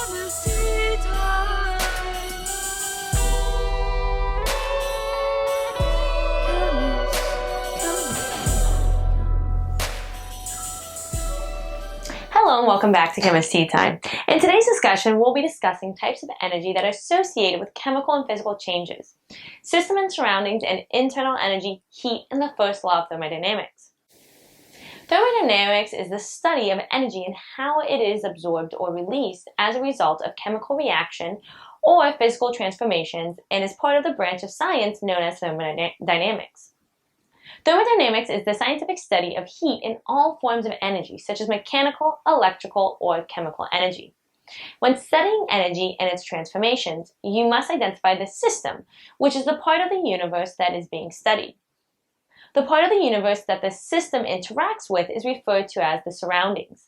Chemistry time. Hello and welcome back to Chemistry Time. In today's discussion, we'll be discussing types of energy that are associated with chemical and physical changes, system and surroundings, and internal energy, heat, and the first law of thermodynamics. Thermodynamics is the study of energy and how it is absorbed or released as a result of chemical reaction or physical transformations, and is part of the branch of science known as thermodynamics. Thermodynamics is the scientific study of heat in all forms of energy, such as mechanical, electrical, or chemical energy. When studying energy and its transformations, you must identify the system, which is the part of the universe that is being studied. The part of the universe that the system interacts with is referred to as the surroundings.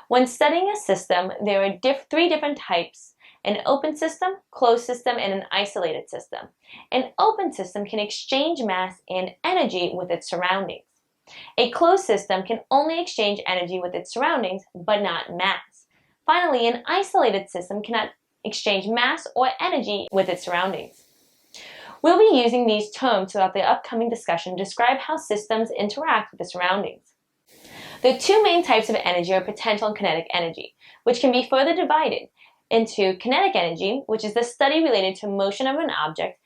When studying a system, there are three different types: an open system, closed system, and an isolated system. An open system can exchange mass and energy with its surroundings. A closed system can only exchange energy with its surroundings, but not mass. Finally, an isolated system cannot exchange mass or energy with its surroundings. We'll be using these terms throughout the upcoming discussion to describe how systems interact with the surroundings. The two main types of energy are potential and kinetic energy, which can be further divided into kinetic energy, which is the study related to motion of an object,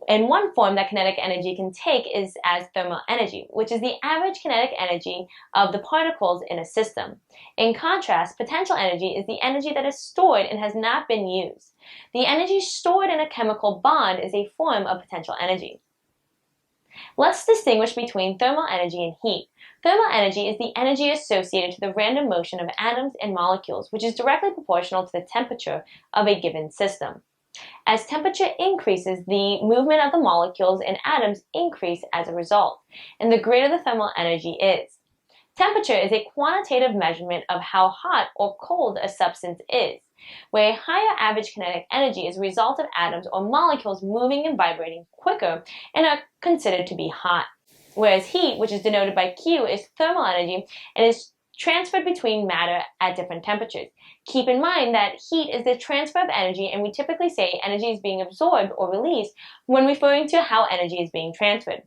and one form that kinetic energy can take is as thermal energy, which is the average kinetic energy of the particles in a system. In contrast, potential energy is the energy that is stored and has not been used. The energy stored in a chemical bond is a form of potential energy. Let's distinguish between thermal energy and heat. Thermal energy is the energy associated to the random motion of atoms and molecules, which is directly proportional to the temperature of a given system. As temperature increases, the movement of the molecules and atoms increase as a result, and the greater the thermal energy is. Temperature is a quantitative measurement of how hot or cold a substance is, where a higher average kinetic energy is a result of atoms or molecules moving and vibrating quicker and are considered to be hot. Whereas heat, which is denoted by Q, is thermal energy and is transferred between matter at different temperatures. Keep in mind that heat is the transfer of energy, and we typically say energy is being absorbed or released when referring to how energy is being transferred.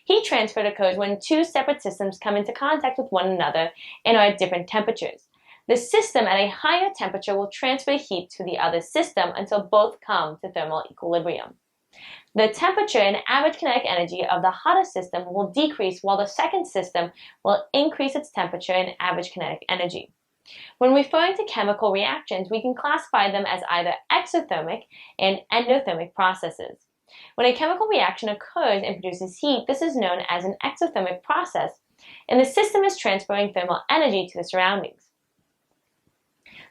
Heat transfer occurs when two separate systems come into contact with one another and are at different temperatures. The system at a higher temperature will transfer heat to the other system until both come to thermal equilibrium. The temperature and average kinetic energy of the hottest system will decrease, while the second system will increase its temperature and average kinetic energy. When referring to chemical reactions, we can classify them as either exothermic and endothermic processes. When a chemical reaction occurs and produces heat, this is known as an exothermic process, and the system is transferring thermal energy to the surroundings.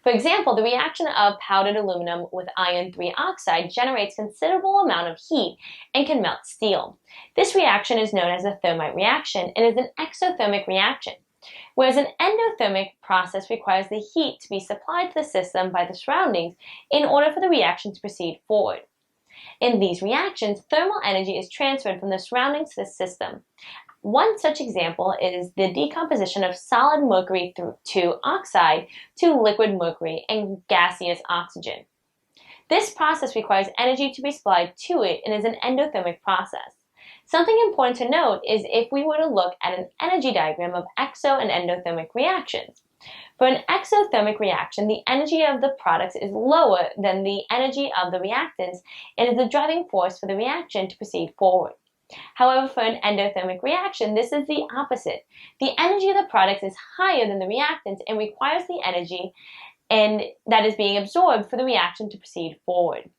For example, the reaction of powdered aluminum with iron 3 oxide generates considerable amount of heat and can melt steel. This reaction is known as a thermite reaction and is an exothermic reaction, whereas an endothermic process requires the heat to be supplied to the system by the surroundings in order for the reaction to proceed forward. In these reactions, thermal energy is transferred from the surroundings to the system. One such example is the decomposition of solid mercury to oxide to liquid mercury and gaseous oxygen. This process requires energy to be supplied to it and is an endothermic process. Something important to note is if we were to look at an energy diagram of exo and endothermic reactions. For an exothermic reaction, the energy of the products is lower than the energy of the reactants and is the driving force for the reaction to proceed forward. However, for an endothermic reaction, this is the opposite. The energy of the products is higher than the reactants and requires the energy that is being absorbed for the reaction to proceed forward.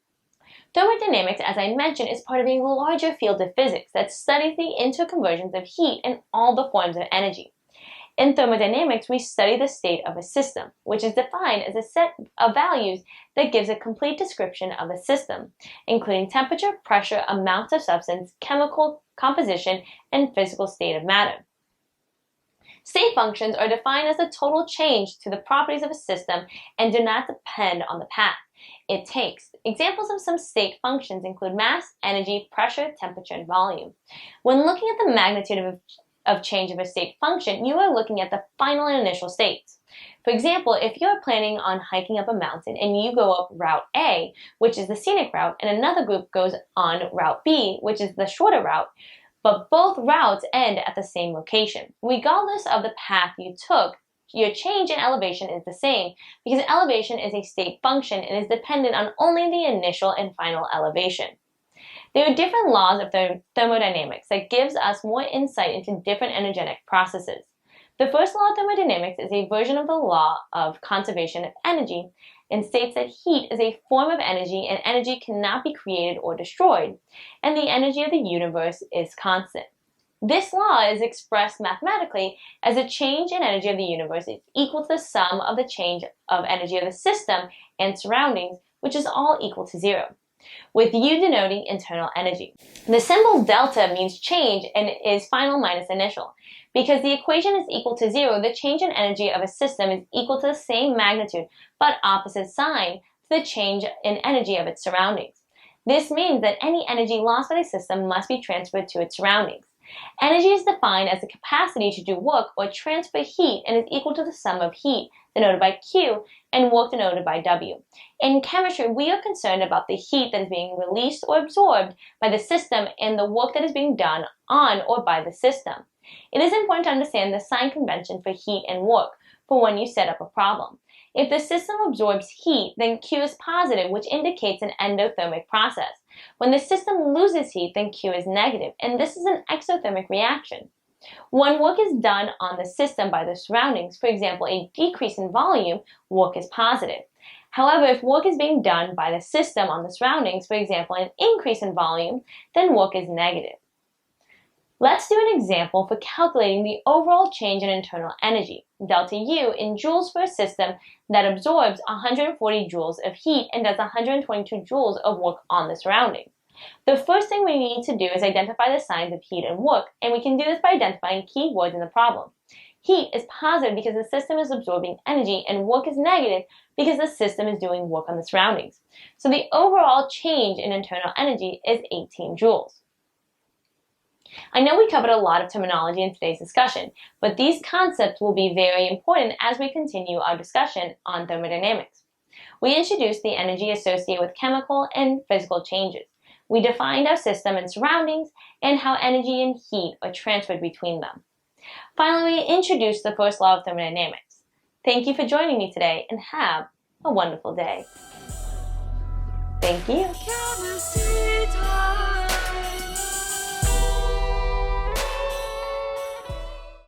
Thermodynamics, as I mentioned, is part of a larger field of physics that studies the interconversions of heat in all the forms of energy. In thermodynamics, we study the state of a system, which is defined as a set of values that gives a complete description of the system, including temperature, pressure, amount of substance, chemical composition, and physical state of matter. State functions are defined as the total change to the properties of a system and do not depend on the path it takes. Examples of some state functions include mass, energy, pressure, temperature, and volume. When looking at the magnitude of of change of a state function, you are looking at the final and initial states. For example, if you're planning on hiking up a mountain and you go up Route A, which is the scenic route, and another group goes on Route B, which is the shorter route, but both routes end at the same location. Regardless of the path you took, your change in elevation is the same because elevation is a state function and is dependent on only the initial and final elevation. There are different laws of thermodynamics that gives us more insight into different energetic processes. The first law of thermodynamics is a version of the law of conservation of energy and states that heat is a form of energy and energy cannot be created or destroyed, and the energy of the universe is constant. This law is expressed mathematically as a change in energy of the universe is equal to the sum of the change of energy of the system and surroundings, which is all equal to 0, with U denoting internal energy. The symbol delta means change and is final minus initial. Because the equation is equal to 0, the change in energy of a system is equal to the same magnitude but opposite sign to the change in energy of its surroundings. This means that any energy lost by the system must be transferred to its surroundings. Energy is defined as the capacity to do work or transfer heat and is equal to the sum of heat, denoted by Q, and work denoted by W. In chemistry, we are concerned about the heat that is being released or absorbed by the system and the work that is being done on or by the system. It is important to understand the sign convention for heat and work for when you set up a problem. If the system absorbs heat, then Q is positive, which indicates an endothermic process. When the system loses heat, then Q is negative, and this is an exothermic reaction. When work is done on the system by the surroundings, for example, a decrease in volume, work is positive. However, if work is being done by the system on the surroundings, for example, an increase in volume, then work is negative. Let's do an example for calculating the overall change in internal energy, delta U, in joules for a system that absorbs 140 joules of heat and does 122 joules of work on the surroundings. The first thing we need to do is identify the signs of heat and work, and we can do this by identifying key words in the problem. Heat is positive because the system is absorbing energy, and work is negative because the system is doing work on the surroundings. So the overall change in internal energy is 18 joules. I know we covered a lot of terminology in today's discussion, but these concepts will be very important as we continue our discussion on thermodynamics. We introduced the energy associated with chemical and physical changes. We defined our system and surroundings and how energy and heat are transferred between them. Finally, we introduced the first law of thermodynamics. Thank you for joining me today and have a wonderful day. Thank you. Chemistry time.